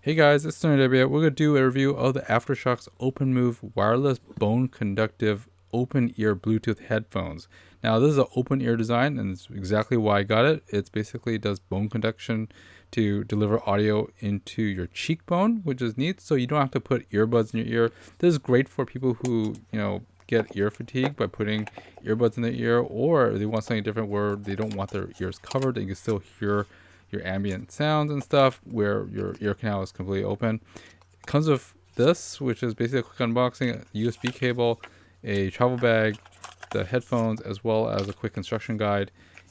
Hey guys, it's Tony W. We're going to do a review of the AfterShokz OPENMOVE wireless bone conductive open ear Bluetooth headphones. Now this is an open ear design and it's exactly why I got it. It basically does bone conduction to deliver audio into your cheekbone, which is neat. So you don't have to put earbuds in your ear. This is great for people who, get ear fatigue by putting earbuds in their ear, or they want something different where they don't want their ears covered and you can still hear your ambient sounds and stuff where your ear canal is completely open. It comes with this, which is basically a quick unboxing, a USB cable, a travel bag, the headphones, as well as a quick instruction guide,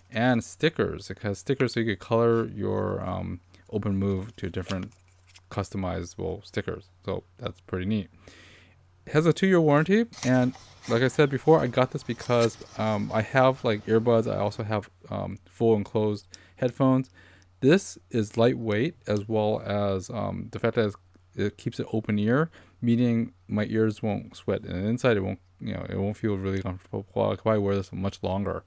and stickers. It has stickers so you could color your OpenMove to different customizable stickers. So that's pretty neat. It has a 2-year warranty, and like I said before, I got this because I have like earbuds. I also have full enclosed headphones. This is lightweight, as well as the fact that it keeps it open ear, meaning my ears won't sweat, and inside it won't, it won't feel really comfortable. I could probably wear this much longer.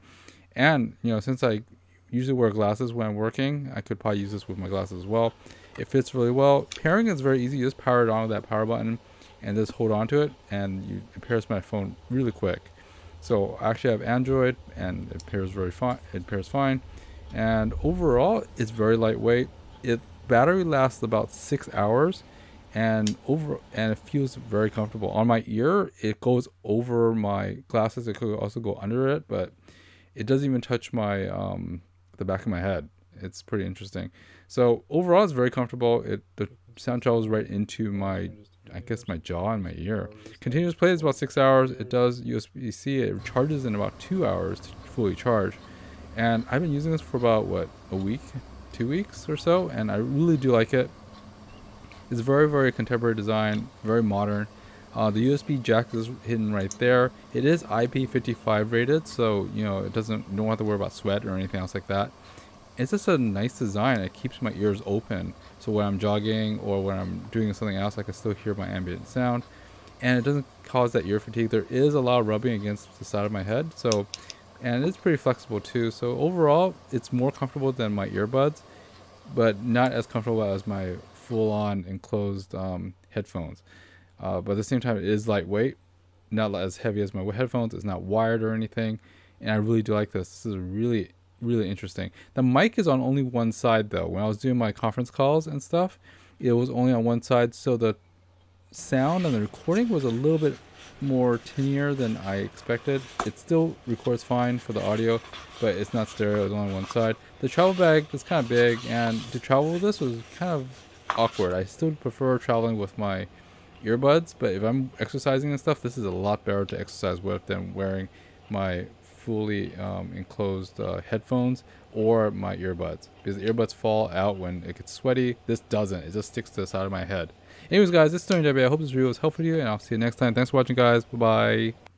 And since I usually wear glasses when I'm working, I could probably use this with my glasses as well. It fits really well. Pairing is very easy. You just power it on with that power button, and just hold on to it, and it pairs my phone really quick. So I actually have Android, and it pairs very fine. It pairs fine. And overall, it's very lightweight. It battery lasts about 6 hours, and it feels very comfortable on my ear. It goes over my glasses. It could also go under it, but it doesn't even touch my the back of my head. It's pretty interesting. So overall, it's very comfortable. The sound travels right into my jaw and my ear. Continuous play is about 6 hours. It does USB-C. It charges in about 2 hours to fully charge. And I've been using this for about, a week, 2 weeks or so, and I really do like it. It's very, very contemporary design, very modern. The USB jack is hidden right there. It is IP55 rated, so you don't have to worry about sweat or anything else like that. It's just a nice design. It keeps my ears open, so when I'm jogging or when I'm doing something else, I can still hear my ambient sound, and it doesn't cause that ear fatigue. There is a lot of rubbing against the side of my head, and it's pretty flexible too. So overall, it's more comfortable than my earbuds, but not as comfortable as my full-on enclosed headphones. But at the same time, it is lightweight, not as heavy as my headphones. It's not wired or anything, and I really do like this. This is really, really interesting. The mic is on only one side though. When I was doing my conference calls and stuff, it was only on one side, so the sound and the recording was a little bit more tinier than I expected. It still records fine for the audio, but it's not stereo. It's only on one side. The travel bag is kind of big, and to travel with this was kind of awkward. I still prefer traveling with my earbuds, but if I'm exercising and stuff, this is a lot better to exercise with than wearing my fully enclosed headphones or my earbuds, because the earbuds fall out when it gets sweaty. This doesn't. It just sticks to the side of my head. Anyways, guys, this is Tony W. I hope this video was helpful to you, and I'll see you next time. Thanks for watching, guys. Bye-bye.